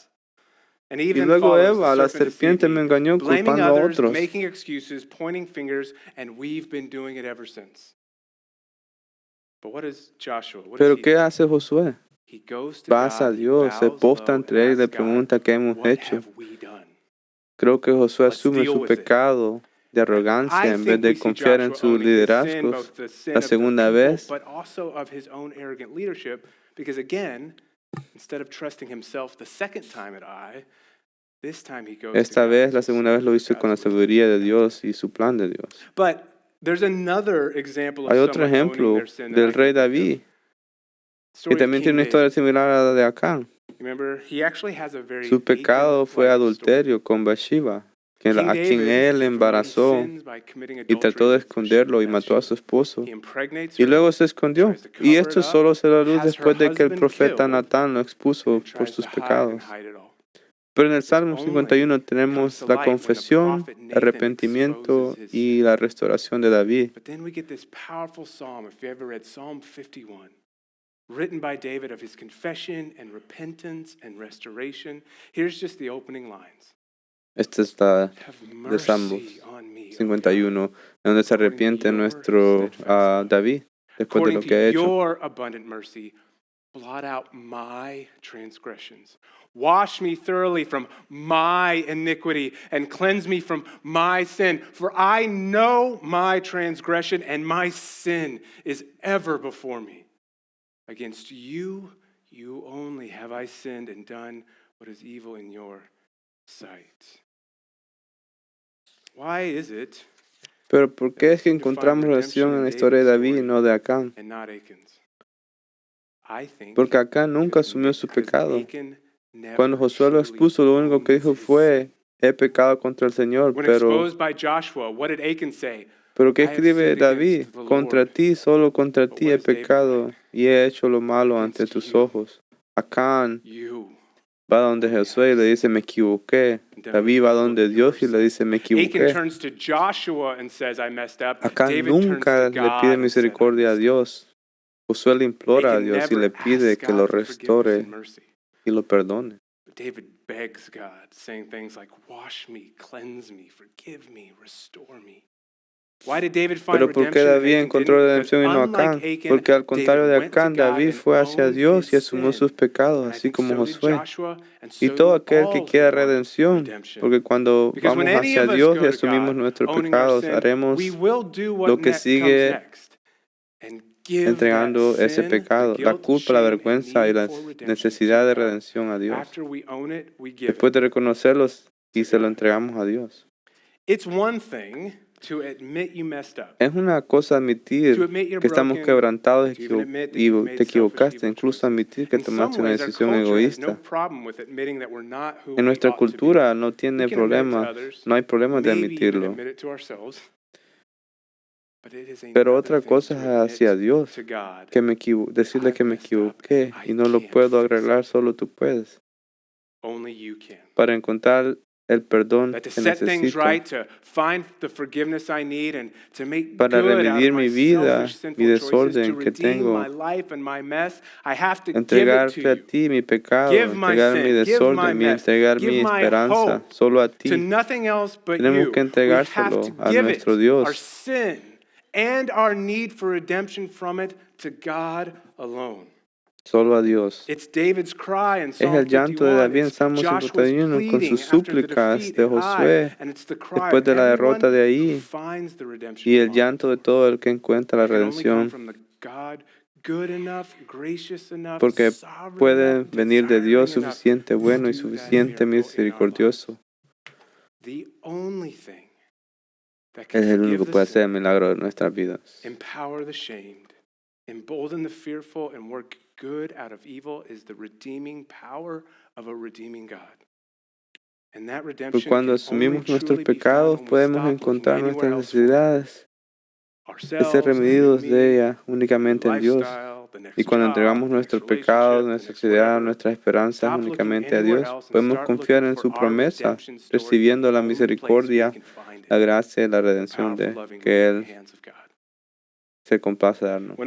S1: And
S2: Y
S1: even
S2: luego
S1: follows the
S2: Eva, la
S1: serpent deceived
S2: serpiente me
S1: me,
S2: engañó
S1: blaming
S2: culpando a
S1: others,
S2: otros.
S1: making excuses, pointing fingers, and we've been doing it ever since. But what is Joshua? What does
S2: Pero
S1: he
S2: ¿qué
S1: do?
S2: hace Josué?
S1: He goes to
S2: Vas a
S1: God, he
S2: Dios, se
S1: bows
S2: postra
S1: low, and
S2: entre él y le
S1: asks God,
S2: pregunta qué hemos
S1: "What
S2: hecho.
S1: have we done?"
S2: Creo que Josué
S1: Let's
S2: asume
S1: deal
S2: su
S1: with it.
S2: pecado de arrogancia
S1: I
S2: en vez
S1: think we
S2: de
S1: see
S2: confiar en
S1: Joshua
S2: sus
S1: owning his sin,
S2: liderazgos
S1: both the sin
S2: la
S1: of the
S2: segunda
S1: people,
S2: vez.
S1: but also of his own arrogant leadership, because again, instead of trusting himself the second time at Ai, this time he goes to
S2: Esta
S1: God
S2: vez,
S1: and
S2: la segunda vez lo hizo con la
S1: God's wisdom.
S2: sabiduría de Dios y su plan de Dios.
S1: But there's another example of
S2: Hay otro
S1: someone owning
S2: ejemplo
S1: their sin that
S2: del
S1: I
S2: rey
S1: can think
S2: David,
S1: of.
S2: que
S1: Story of
S2: también tiene
S1: King
S2: una historia
S1: David.
S2: similar a la de Acán.
S1: Remember, he actually has a very
S2: Su pecado fue
S1: Achan-like story.
S2: adulterio con Bathsheba,
S1: King
S2: a quien
S1: David,
S2: él
S1: for one,
S2: embarazó
S1: sins by committing
S2: y
S1: adultery
S2: trató de
S1: with
S2: esconderlo y mató a
S1: Bathsheba.
S2: su esposo.
S1: He impregnates
S2: Y
S1: her,
S2: luego se escondió.
S1: tries to
S2: Y
S1: cover it
S2: esto
S1: up,
S2: solo se da luz
S1: has her
S2: después de que el
S1: husband
S2: profeta
S1: killed,
S2: Natán lo expuso
S1: and
S2: por
S1: tries
S2: sus
S1: to hide
S2: pecados.
S1: and hide it all.
S2: Pero en el
S1: It's
S2: Salmo
S1: only
S2: 51
S1: comes
S2: tenemos
S1: to
S2: la
S1: light when the
S2: confesión,
S1: prophet Nathan
S2: arrepentimiento
S1: exposes his
S2: y
S1: sin.
S2: la restauración de David.
S1: But then we get this powerful psalm, if you ever read Psalm 51, written by David of his confession and repentance and restoration. Here's just the opening lines.
S2: Esta es la
S1: Have
S2: de Salmos
S1: mercy on me, O God,
S2: 51, donde se arrepiente nuestro David después de
S1: according
S2: lo
S1: to
S2: que ha hecho.
S1: your abundant mercy, blot out my transgressions. Wash me thoroughly from my iniquity and cleanse me from my sin. For I know my transgression and my sin is ever before me. Against you, you only have I sinned and done what is evil in your sight. Why is it
S2: Pero ¿por qué es que encontramos relación en la historia de David y no de Acán?
S1: and not Achan's? I think
S2: Porque Acán nunca asumió su
S1: because
S2: pecado.
S1: Achan never
S2: Cuando Josué lo
S1: truly
S2: expuso, lo único que
S1: owns
S2: dijo
S1: his sin.
S2: fue, he pecado contra el Señor.
S1: When
S2: Pero
S1: exposed by Joshua, what did Achan say?
S2: ¿qué
S1: I have
S2: escribe
S1: sinned
S2: David?
S1: against the
S2: Contra
S1: Lord.
S2: ti, solo contra
S1: But
S2: ti
S1: what
S2: he
S1: does David
S2: pecado
S1: write?
S2: y he hecho lo malo ante
S1: Against
S2: tus
S1: you.
S2: ojos. Acán
S1: You.
S2: va donde Josué y le dice, me equivoqué. David va donde Dios y le dice, me
S1: Achan
S2: equivoqué.
S1: turns to Joshua and says, I messed up.
S2: Acán
S1: David turns
S2: nunca
S1: to
S2: le
S1: God
S2: pide
S1: and said, I
S2: misericordia a
S1: messed up.
S2: Dios. Josué le implora a
S1: Achan
S2: Dios y
S1: never
S2: le pide
S1: asks
S2: que lo
S1: God for forgiveness
S2: restaure
S1: and mercy.
S2: y lo perdone.
S1: But David begs God, saying things like, wash me, cleanse me, forgive me, restore me.
S2: Pero ¿por qué David encontró redención y no Acán? Porque al contrario de Acán, David fue hacia Dios y asumió sus pecados, así como Josué. Y todo aquel que quiera redención, porque cuando vamos hacia Dios y asumimos nuestros pecados, haremos lo que sigue entregando ese pecado, la culpa, la vergüenza y la necesidad de redención a Dios. Después de reconocerlos y se lo entregamos a Dios.
S1: Es
S2: una cosa admitir que estamos quebrantados y te equivocaste, incluso admitir que tomaste una decisión egoísta. En nuestra cultura no tiene problema, no hay problema de admitirlo. Pero otra cosa es hacia Dios, decirle que me equivoqué y no lo puedo arreglar, solo tú puedes. Para encontrar el perdón que necesito, para remediar mi vida, mi desorden que tengo, entregarte a ti mi pecado, entregar mi desorden y entregar mi esperanza solo a ti. Tenemos que entregárselo a nuestro Dios.
S1: And our need for redemption from it to God alone.
S2: Solo a Dios.
S1: It's David's cry in
S2: Es
S1: Psalm
S2: el llanto de
S1: 51.
S2: David en Salmo 51 con sus súplicas de Josué después de la derrota de ahí y el llanto de todo el que encuentra la redención, porque puede venir de Dios suficiente bueno y suficiente misericordioso. Es el único que puede hacer el milagro de nuestras vidas.
S1: Empower the shamed, embolden the fearful, and work good out of evil is the redeeming power of a redeeming God. And that redemption
S2: cuando asumimos nuestros pecados, podemos encontrar nuestras necesidades y ser remedidos de ella únicamente en Dios. Y cuando entregamos nuestros pecados, nuestra necesidad, nuestras esperanzas únicamente a Dios, podemos confiar en su promesa, recibiendo la misericordia, la gracia y la redención que Él se complace darnos.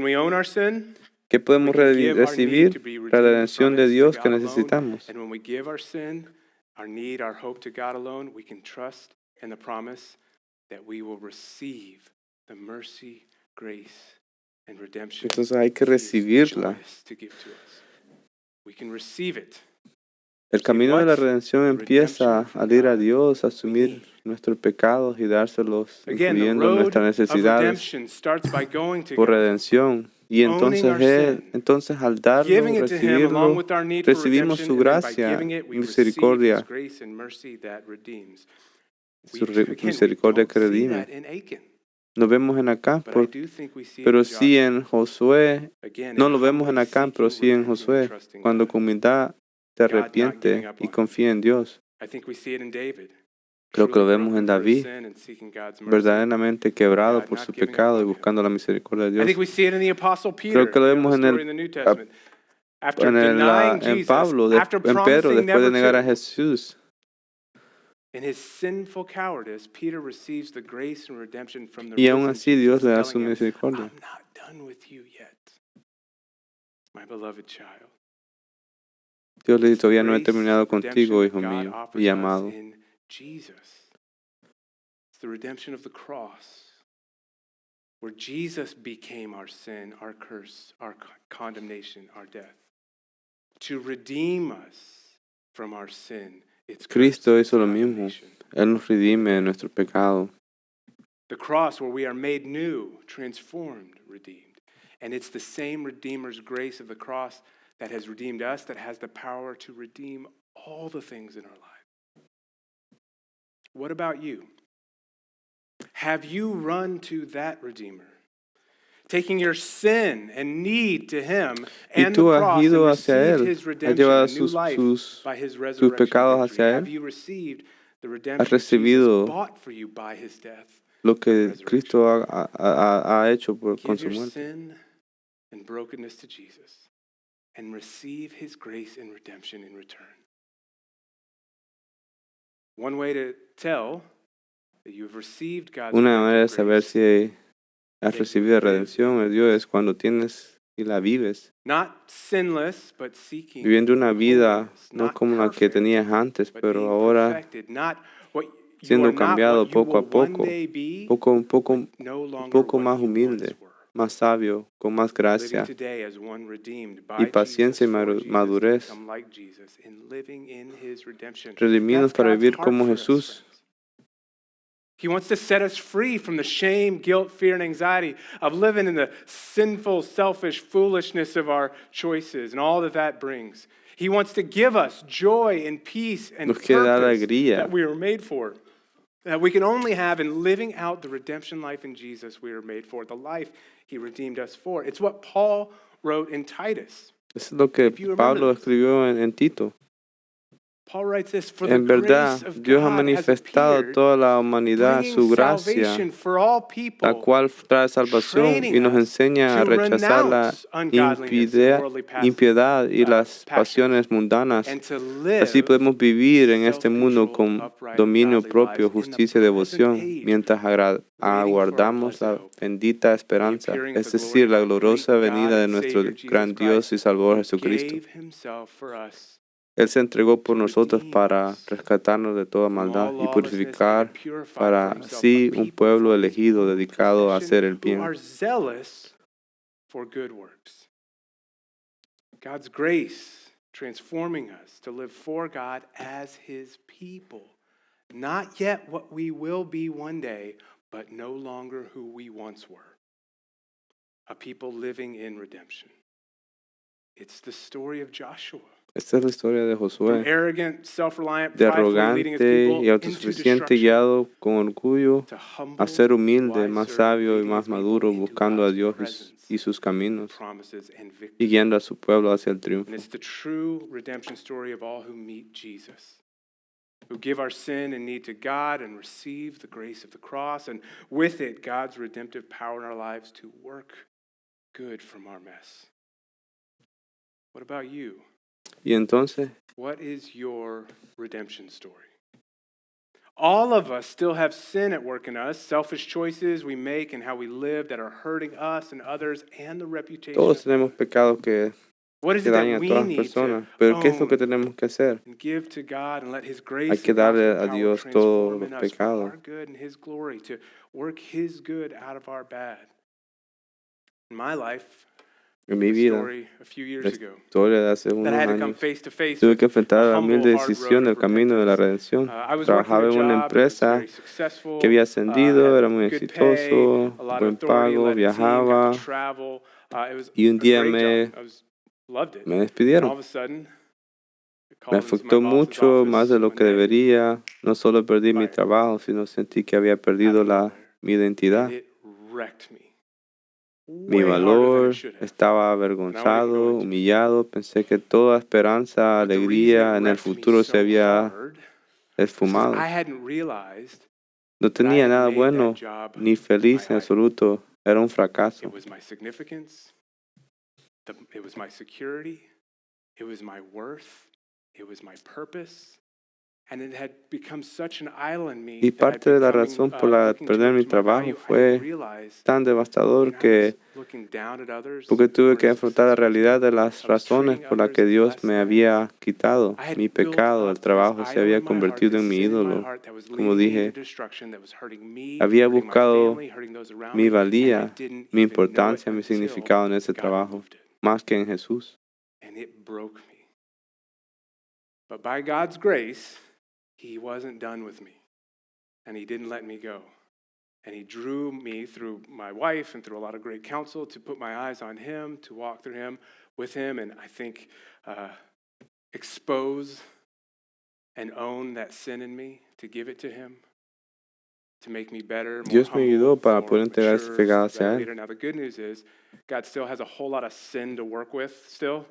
S2: ¿Qué podemos recibir? La redención de Dios que necesitamos. Entonces hay que recibirla. El camino de la redención empieza al ir a Dios, asumir nuestros pecados y dárselos, incluyendo nuestras necesidades por redención. Y entonces al darlo, recibimos su gracia, misericordia, su misericordia que redime. Lo vemos en Acán, pero sí en Josué. No lo vemos en Acán, pero sí en Josué, cuando con humildad se arrepiente y confía en Dios. Creo que lo vemos en David, verdaderamente quebrado por su pecado y buscando la misericordia de Dios. Creo que lo vemos en Pablo, en Pedro, después de negar a Jesús. Y aún así Dios le da su misericordia. Dios le dice, todavía no he terminado contigo, hijo mío y amado.
S1: It's the redemption of the cross, where Jesus became our sin, our curse, our condemnation, our death. To redeem us from our sin, its
S2: Cristo hizo lo mismo. Él nos redime de nuestro pecado.
S1: The cross where we are made new, transformed, redeemed. And it's the same Redeemer's grace of the cross that has redeemed us, that has the power to redeem all the things in our life. What about you? Have you run to that Redeemer? Taking your sin and need to Him and the cross and received His redemption, a new life by His resurrection victory. Have you received the redemption Jesus bought for you by His death?
S2: Lo que Cristo ha hecho con su muerte.
S1: Give your sin and brokenness to Jesus and receive His grace and redemption in return. One way to tell that you've received God's
S2: Una manera de saber si has recibido redención de Dios es cuando tienes y la vives.
S1: Not sinless, but seeking
S2: viviendo una vida no como la que tenías antes, pero ahora siendo
S1: are not
S2: cambiado
S1: what you
S2: poco a
S1: will one
S2: poco,
S1: day be,
S2: un
S1: no longer
S2: poco
S1: what
S2: más
S1: you
S2: humilde,
S1: once were.
S2: más sabio, con más
S1: Living
S2: gracia
S1: today as one redeemed
S2: y
S1: by
S2: paciencia
S1: Jesus,
S2: y
S1: for Jesus, to
S2: madurez,
S1: become like Jesus, in living in his redemption.
S2: redimidos
S1: That's
S2: para
S1: God's
S2: vivir
S1: heart
S2: como
S1: for us,
S2: Jesús.
S1: friends. He wants to set us free from the shame, guilt, fear, and anxiety of living in the sinful, selfish foolishness of our choices and all that brings. He wants to give us joy and peace and
S2: Nos quiere dar
S1: purpose
S2: alegría.
S1: that we were made for, that we can only have in living out the redemption life in Jesus we were made for, the life he redeemed us for. It's what Paul wrote in Titus.
S2: Es lo que
S1: If you remember
S2: Pablo
S1: this.
S2: escribió en Tito.
S1: Paul writes this, for the
S2: En verdad,
S1: grace of
S2: Dios ha
S1: God has
S2: manifestado a
S1: appeared,
S2: toda la humanidad
S1: bringing
S2: su gracia,
S1: salvation for all
S2: la
S1: people,
S2: cual trae salvación y
S1: training
S2: nos
S1: us
S2: enseña a
S1: to
S2: rechazar la
S1: renounce ungodliness and worldly
S2: impiedad y las
S1: passions,
S2: pasiones mundanas.
S1: and to
S2: Así
S1: live
S2: podemos vivir en este mundo
S1: self-controlled,
S2: con
S1: upright,
S2: dominio
S1: godly
S2: propio,
S1: lives in the
S2: justicia y devoción,
S1: present age,
S2: mientras
S1: waiting for our
S2: aguardamos la
S1: blessed hope,
S2: bendita esperanza,
S1: appearing of
S2: es
S1: the
S2: decir, la
S1: glory of our
S2: gloriosa
S1: great
S2: venida
S1: God
S2: de
S1: and
S2: nuestro
S1: Savior Jesus
S2: gran Dios y
S1: Christ,
S2: Salvador
S1: who
S2: Jesucristo.
S1: gave himself for us
S2: Él se entregó por
S1: to
S2: nosotros
S1: redeem
S2: para
S1: us
S2: rescatarnos de toda
S1: from all
S2: maldad y
S1: lawlessness and
S2: purificar
S1: purify for
S2: para
S1: himself
S2: sí
S1: a
S2: un
S1: people
S2: pueblo
S1: for his
S2: elegido
S1: own
S2: dedicado a
S1: possession
S2: hacer el
S1: who
S2: bien.
S1: are zealous for good works. God's grace transforming us to live for God as his people. Not yet what we will be one day, but no longer who we once were. A people living in redemption. It's the story of Joshua.
S2: Esta es la historia de
S1: From
S2: Josué,
S1: arrogant, self-reliant,
S2: de
S1: pridefully leading his
S2: arrogante
S1: people
S2: y
S1: into
S2: autosuficiente,
S1: destruction,
S2: guiado con orgullo,
S1: to
S2: a
S1: humble,
S2: ser humilde,
S1: wise
S2: más
S1: servant
S2: sabio y
S1: leading
S2: más
S1: his people
S2: maduro,
S1: into
S2: buscando a
S1: God's
S2: Dios
S1: presence,
S2: y sus caminos,
S1: promises, and
S2: y
S1: victory.
S2: guiando a su pueblo hacia el
S1: And
S2: triunfo.
S1: it's the true redemption story of all who meet Jesus, who give our sin and need to God and receive the grace of the cross, and with it, God's redemptive power in our lives to work good from our mess. What about you?
S2: Y entonces,
S1: What is your redemption story? All of us still have sin at work in us, selfish choices we make and how we live that are hurting us and others and the reputation
S2: todos
S1: of God.
S2: tenemos pecados
S1: What is
S2: que
S1: it that
S2: dañan a
S1: we
S2: todas las
S1: need to
S2: personas, pero ¿qué es lo que
S1: own
S2: tenemos que hacer?
S1: and give to God and let his
S2: Hay
S1: grace
S2: que
S1: and
S2: darle
S1: gospel
S2: a
S1: power
S2: Dios todos
S1: transform
S2: los
S1: in us for
S2: pecados.
S1: our good and his glory, to work his good out of our bad? In my life,
S2: En mi
S1: a
S2: vida,
S1: story a few years
S2: la
S1: ago
S2: historia de hace
S1: that
S2: unos
S1: I had to come
S2: años,
S1: face to face
S2: tuve
S1: with
S2: que enfrentar
S1: a
S2: la
S1: humble,
S2: humilde
S1: hard
S2: decisión
S1: road
S2: del
S1: of
S2: camino de la
S1: repentance.
S2: redención.
S1: I was working
S2: Trabajaba
S1: a
S2: en una
S1: job that was
S2: empresa
S1: very successful,
S2: que había ascendido,
S1: had
S2: era muy
S1: good pay,
S2: exitoso,
S1: a lot of
S2: buen
S1: authority,
S2: pago,
S1: led a team, got
S2: viajaba,
S1: to travel. It was
S2: y un
S1: a
S2: día
S1: great
S2: me
S1: job. Loved it. And all
S2: despidieron.
S1: of a sudden, I
S2: Me
S1: called into my
S2: afectó
S1: boss's
S2: mucho, más de
S1: office
S2: lo
S1: one
S2: que
S1: day,
S2: debería. No solo perdí mi
S1: fired.
S2: trabajo, sino sentí que había
S1: Had
S2: perdido
S1: to go there.
S2: mi
S1: And
S2: identidad.
S1: it wrecked me.
S2: Mi
S1: Way harder than it
S2: valor,
S1: should have.
S2: estaba
S1: And I won't even go
S2: avergonzado,
S1: into it.
S2: humillado. Pensé que toda esperanza,
S1: But the reason
S2: alegría
S1: it
S2: en el
S1: wrecked me
S2: futuro se
S1: so
S2: había
S1: hard is because
S2: esfumado.
S1: I hadn't realized
S2: No
S1: that I
S2: tenía
S1: had
S2: nada
S1: made
S2: bueno
S1: that job
S2: ni
S1: my
S2: feliz en
S1: idol.
S2: absoluto. Era un
S1: It
S2: fracaso.
S1: was my significance. It was my security. It was my worth. It was my purpose. And it had become such an idol in me
S2: Y
S1: that I'd
S2: parte de la
S1: becoming,
S2: razón por la
S1: looking too
S2: perder
S1: much
S2: mi
S1: to my
S2: trabajo
S1: value, I
S2: fue
S1: realized
S2: tan devastador
S1: when I
S2: que
S1: was looking down at others
S2: porque
S1: who
S2: tuve
S1: weren't
S2: que
S1: as
S2: enfrentar la
S1: successful as me,
S2: realidad de las
S1: I was
S2: razones
S1: treating
S2: por las
S1: others
S2: que Dios
S1: less
S2: me
S1: than.
S2: había quitado.
S1: I had
S2: Mi
S1: built
S2: pecado, el
S1: up this
S2: trabajo se
S1: idol
S2: había
S1: in my heart,
S2: convertido
S1: this
S2: en mi
S1: sin in my
S2: ídolo.
S1: heart that was
S2: Como
S1: leading me into
S2: dije,
S1: destruction, that was hurting me,
S2: había
S1: hurting my
S2: buscado
S1: family, hurting those around
S2: mi
S1: me, and I
S2: valía,
S1: didn't
S2: mi
S1: even know it
S2: importancia, mi
S1: until
S2: significado en ese
S1: God
S2: trabajo,
S1: removed it.
S2: más que en Jesús.
S1: And it broke me. But by God's grace, he wasn't done with me. And he didn't let me go. And he drew me through my wife and through a lot of great counsel to put my eyes on him, to walk through him, with him, and I think expose and own that sin in me, to give it to him, to make me better, more
S2: Dios me ayudó
S1: humble,
S2: para
S1: more
S2: poder entregar ese
S1: mature,
S2: pecado
S1: a
S2: hacia
S1: better
S2: Él.
S1: leader. Now the good news is God still has a whole lot of sin to work with still,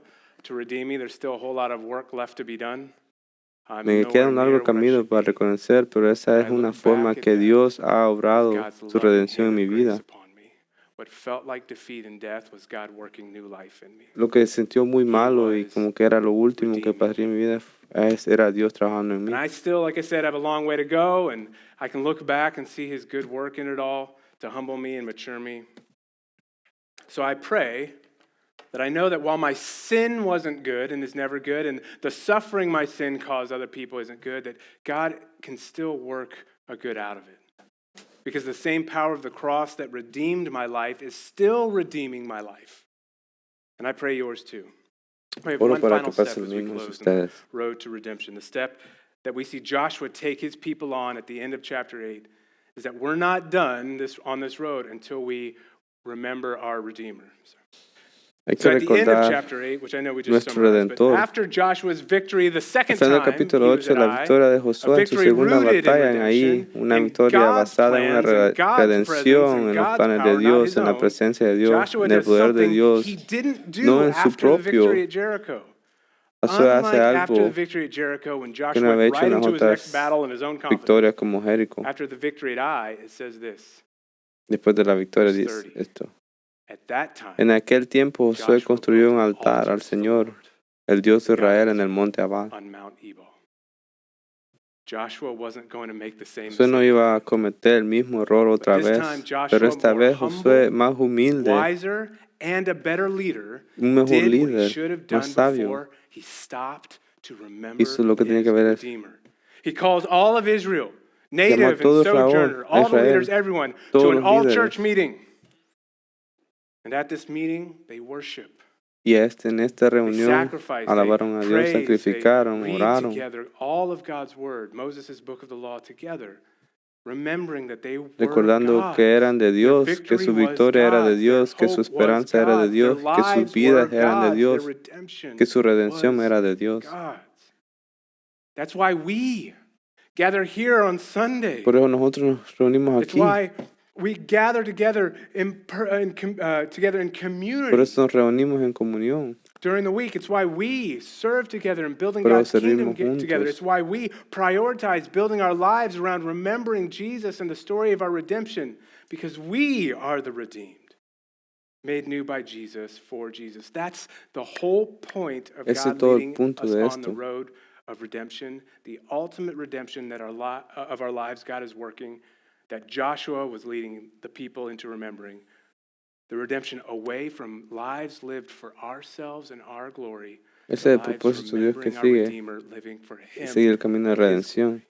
S1: to redeem me. There's still a whole lot of work left to be done. I'm
S2: Me queda un
S1: nowhere
S2: largo
S1: near where I
S2: camino
S1: should
S2: para
S1: be.
S2: reconocer, pero esa
S1: But
S2: es
S1: I
S2: una
S1: look
S2: forma
S1: back at
S2: que
S1: that
S2: Dios ha
S1: as
S2: obrado
S1: God's
S2: su
S1: loving
S2: redención en
S1: hand
S2: mi
S1: of grace
S2: vida.
S1: upon me. What felt like defeat and death was God working new life in me.
S2: Lo que sintió muy
S1: He
S2: malo y
S1: was
S2: como que era lo último que
S1: redeeming
S2: pasaría en
S1: me.
S2: mi vida era Dios trabajando en
S1: And
S2: mí.
S1: I still, like I said, have a long way to go, and I can look back and see his good work in it all to humble me and mature me. So I pray that I know that while my sin wasn't good and is never good, and the suffering my sin caused other people isn't good, that God can still work a good out of it. Because the same power of the cross that redeemed my life is still redeeming my life. And I pray yours too. We have
S2: Oro
S1: one
S2: para
S1: final
S2: que
S1: step
S2: pase lo
S1: as we
S2: mismo en
S1: close in the
S2: ustedes.
S1: road to redemption. The step that we see Joshua take his people on at the end of chapter 8 is that we're not done on this road until we remember our Redeemer.
S2: Hay que
S1: So at the end of
S2: recordar
S1: chapter 8, which I know we just
S2: nuestro
S1: summarized, but
S2: Redentor.
S1: after Joshua's victory the second
S2: Al final del
S1: time
S2: capítulo
S1: he was
S2: 8,
S1: at
S2: la
S1: Ai,
S2: victoria de
S1: a
S2: Josué en su
S1: victory
S2: segunda
S1: rooted in
S2: batalla en Ahí,
S1: redemption,
S2: una
S1: in
S2: victoria
S1: God's
S2: basada en una
S1: plans and God's presence
S2: redención
S1: and
S2: en los
S1: God's
S2: planes de
S1: power, not
S2: Dios,
S1: his
S2: en la
S1: own.
S2: presencia de Dios,
S1: Joshua
S2: en el
S1: does
S2: poder de
S1: something
S2: Dios,
S1: he didn't
S2: no
S1: do
S2: en su
S1: after the victory
S2: propio.
S1: at Jericho.
S2: Josué hace
S1: Unlike after the
S2: algo
S1: victory at Jericho, when
S2: que no
S1: Joshua
S2: había
S1: went
S2: hecho
S1: right
S2: en
S1: into
S2: las
S1: his next
S2: otras
S1: battle in his own confidence,
S2: victorias como Jericó.
S1: after the victory at Ai, it says this,
S2: Después de la victoria
S1: verse
S2: dice
S1: 30.
S2: esto.
S1: At that time,
S2: En aquel tiempo Josué
S1: Joshua
S2: construyó
S1: built
S2: un
S1: an
S2: altar
S1: altar
S2: al
S1: to the
S2: Señor,
S1: Lord,
S2: el Dios de
S1: the God of
S2: Israel, en el
S1: Israel,
S2: monte Abal.
S1: on Mount Ebal. Joshua wasn't going to make the same
S2: Josué no
S1: mistake
S2: iba a
S1: again.
S2: cometer el mismo error otra
S1: But this
S2: vez,
S1: time, Joshua,
S2: pero esta
S1: more
S2: vez Josué,
S1: humble,
S2: más humilde,
S1: wiser, and a better leader,
S2: un mejor
S1: did what he
S2: líder,
S1: should have
S2: más
S1: done
S2: sabio,
S1: before. He stopped to remember
S2: hizo lo que tenía
S1: his
S2: que ver.
S1: Redeemer. He calls all of Israel,
S2: Llamó a
S1: native and
S2: todo
S1: sojourner,
S2: a
S1: all the leaders,
S2: Israel,
S1: everyone, to
S2: todos
S1: an
S2: los
S1: all-church
S2: líderes.
S1: meeting. And at this meeting, they worship.
S2: Y en esta
S1: They
S2: reunión
S1: sacrifice, they
S2: alabaron a Dios,
S1: praise, they
S2: sacrificaron,
S1: read
S2: oraron,
S1: together all of God's word, Moses' book of the law together, remembering that they were
S2: recordando que eran de
S1: God's. Their
S2: Dios, que
S1: victory
S2: su
S1: was
S2: victoria era de
S1: God's. Their
S2: Dios, que su
S1: hope was
S2: esperanza era de
S1: God's. Their
S2: Dios, que sus
S1: lives were
S2: vidas eran de
S1: God's. Their
S2: Dios,
S1: redemption
S2: que su redención
S1: was
S2: era de Dios.
S1: God's. That's why we gather here on Sunday.
S2: Por eso nosotros nos reunimos
S1: It's
S2: aquí,
S1: why we gather together together in
S2: por
S1: community.
S2: eso nos reunimos en comunión,
S1: During the week, it's why we serve together and building
S2: por
S1: God's
S2: eso
S1: kingdom
S2: servimos
S1: together.
S2: juntos.
S1: It's why we prioritize building our lives around remembering Jesus and the story of our redemption, because we are the redeemed, made new by Jesus, for Jesus. That's the whole point of
S2: Ese es
S1: God
S2: todo el
S1: leading
S2: punto
S1: us
S2: de
S1: on the
S2: esto.
S1: road of redemption, the ultimate redemption that of our lives God is working, that Joshua was leading the people into remembering. The redemption away from lives lived for ourselves and our glory.
S2: Ese es el propósito de Dios que sigue, sigue el camino de redención.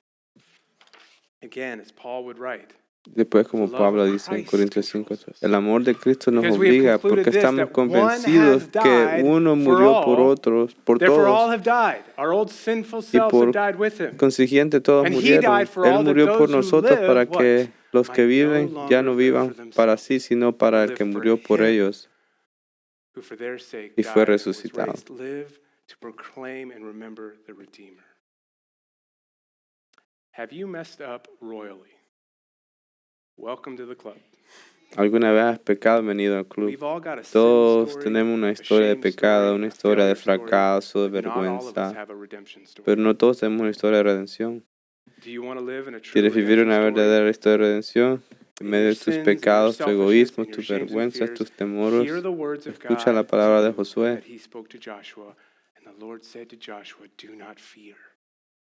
S1: Again, as Paul would write,
S2: Después, como
S1: The love
S2: Pablo
S1: of
S2: dice en
S1: Christ
S2: Corintios 5,
S1: controls us.
S2: el amor de Cristo nos
S1: Because we have
S2: obliga
S1: concluded
S2: porque
S1: this,
S2: estamos
S1: that one
S2: convencidos
S1: has
S2: que
S1: died
S2: uno
S1: for
S2: murió por
S1: all,
S2: otros, por
S1: therefore all
S2: todos,
S1: have died. Our old sinful
S2: y
S1: selves have
S2: por
S1: died with him.
S2: consiguiente todos
S1: And he
S2: murieron.
S1: died for
S2: Él
S1: all that
S2: murió por
S1: those who
S2: nosotros
S1: live,
S2: para que
S1: what?
S2: los que
S1: Might no
S2: viven ya
S1: longer
S2: no
S1: live for
S2: vivan para sí,
S1: themselves,
S2: sino para el
S1: live
S2: que
S1: for
S2: murió por
S1: him.
S2: ellos
S1: Who for their sake
S2: y fue
S1: died and was
S2: resucitado.
S1: raised, live to proclaim and remember the Redeemer. Have you messed up royally? Welcome to the club.
S2: ¿Alguna vez has pecado? Venido al club.
S1: We've all got a sin
S2: Todos
S1: story,
S2: tenemos una
S1: a
S2: historia de
S1: shame
S2: pecado,
S1: story,
S2: una
S1: a
S2: historia de
S1: failure story,
S2: fracaso, de
S1: but not all of us
S2: vergüenza,
S1: have a redemption story.
S2: pero no todos tenemos una historia de redención.
S1: Do you want to live in a true
S2: ¿Quieres vivir
S1: redemption
S2: una
S1: story?
S2: verdadera historia de redención? En
S1: In
S2: medio
S1: your
S2: de tus
S1: sins, in your
S2: pecados, tu
S1: selfishness,
S2: egoísmo,
S1: in your
S2: tus
S1: shames and
S2: vergüenzas,
S1: fears,
S2: tus temores,
S1: hear the words of
S2: escucha
S1: God
S2: la palabra
S1: to
S2: de
S1: you
S2: Josué.
S1: that he spoke to Joshua. And the Lord said to Joshua, do not fear.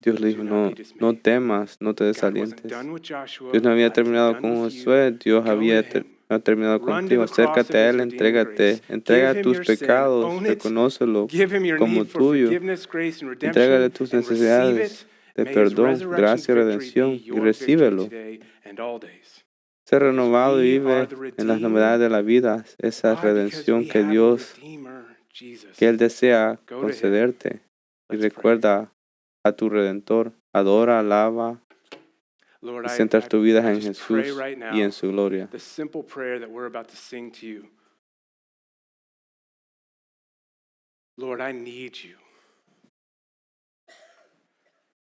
S2: Dios le dijo, no temas, no te
S1: God wasn't
S2: desalientes.
S1: done with Joshua.
S2: Dios no había
S1: God isn't
S2: terminado
S1: done
S2: con
S1: with you.
S2: Josué, Dios
S1: Go
S2: había
S1: to him.
S2: terminado
S1: Run to
S2: contigo.
S1: the cross of
S2: Acércate a
S1: his
S2: Él,
S1: redeeming
S2: entrégate,
S1: grace.
S2: entrega
S1: Give him
S2: tus
S1: your sin,
S2: pecados,
S1: own it,
S2: reconócelo
S1: give him your
S2: como
S1: need for
S2: tuyo,
S1: forgiveness, grace, and
S2: entrégale
S1: redemption,
S2: tus
S1: and receive
S2: necesidades
S1: it.
S2: de
S1: May his
S2: perdón,
S1: resurrection
S2: gracia y
S1: victory be
S2: redención y
S1: your victory
S2: recíbelo.
S1: today and all days.
S2: Ser
S1: Because
S2: renovado y
S1: we are
S2: vive
S1: the
S2: en las
S1: redeemed.
S2: novedades de la vida, esa
S1: Why? Because
S2: redención
S1: we
S2: que
S1: have a
S2: Dios,
S1: Redeemer, Jesus.
S2: que Él desea
S1: Go to him.
S2: concederte. Y
S1: Let's pray.
S2: recuerda a tu Redentor, adora, alaba
S1: Lord,
S2: y centra tu vida
S1: I
S2: en
S1: just pray
S2: Jesús
S1: right
S2: y en
S1: now
S2: su gloria.
S1: the simple prayer that we're about to sing to you. Lord, I need you.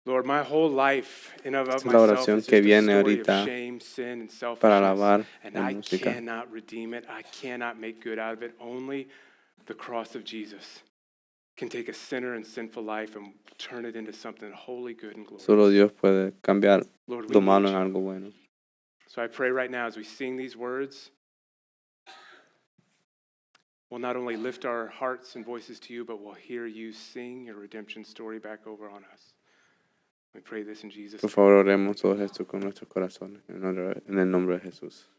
S1: Lord, my whole life in of
S2: Esta es la
S1: myself
S2: oración
S1: is
S2: que
S1: just a
S2: viene
S1: story of
S2: ahorita
S1: shame, sin, and
S2: para
S1: selfishness.
S2: alabar
S1: And
S2: en
S1: I
S2: música.
S1: cannot redeem it. I cannot make good out of it. Only the cross of Jesus can take a sinner and sinful life and turn it into something holy, good, and glorious.
S2: Solo Dios puede cambiar
S1: Lord, we
S2: lo malo
S1: need
S2: en
S1: you.
S2: algo bueno.
S1: So I pray right now as we sing these words, we'll not only lift our hearts and voices to you, but we'll hear you sing your redemption story back over on us. We pray this in Jesus'
S2: Por
S1: name.
S2: favor, oremos todos esto con nuestros corazones, en el nombre de Jesús.